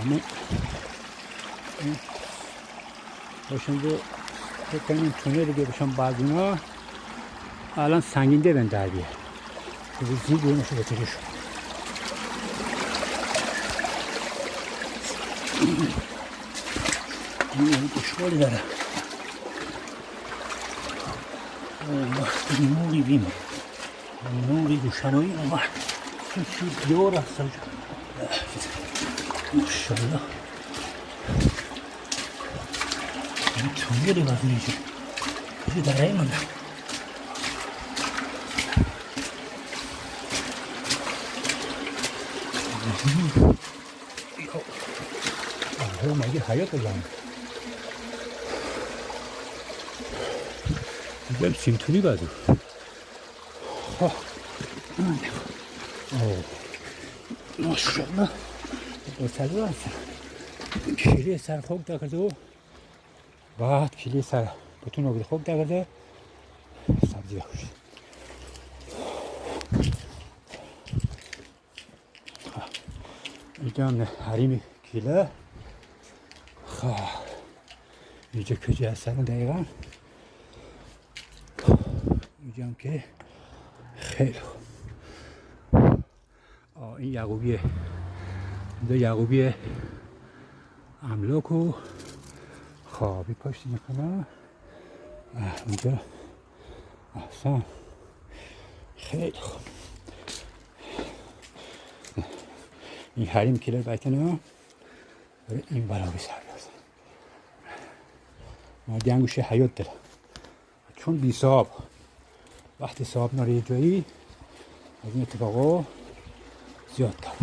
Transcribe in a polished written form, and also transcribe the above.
همه این باشنده فکر کنیم تونه دیگه بشن بعد اینا الان سنگینده بین در بیه زیر بیرونشو بتریشو این دشواری داره نوری بیم نوری روشنایی اومد سوی دیوار هست ماشاءالله این تونگه رو بازی نیشه کجا داره این منده آره مگه حیات بزنم بیم سیمتونی بازو ماشاءالله بسیار هست کلی سر خوک داکرده و بعد کلی سر بتون رو خوک داکرده سبزی بخوشید اینجا هم حریم کله اینجا کجا هستن دقیقا اینجا هم که خیلی خوب این یعقوبیه اینجا یعقوبیه املاک و خوابی پاشتی میکنه اونجا احسن خیلی خوب این حریم کلر بایتنه برای این برای سر بیازن مردی انگوشه حیات داره چون بی صاحب وقتی صاحب ناره یه جایی از این اتفاقا زیاد داره